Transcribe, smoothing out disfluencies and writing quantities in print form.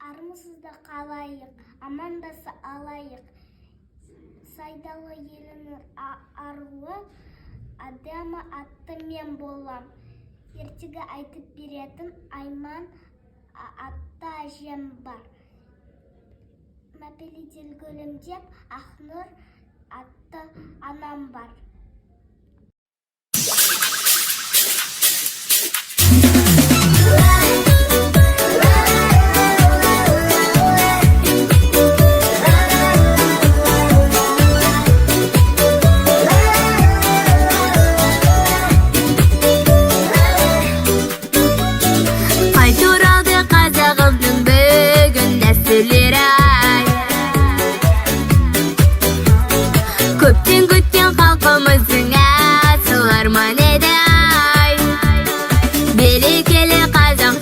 армысызды қалайық, амандаса алайық. Сайдалы елінің аруы, адамы атты мен болам. Ертегі айтып беретін Айман атты әжем бар. Мәпеледел гүлімдеп, Ақнұр атты анам бар. Көптен күткен халқымыздың асыл арманы еді ай. Берекелі қазақ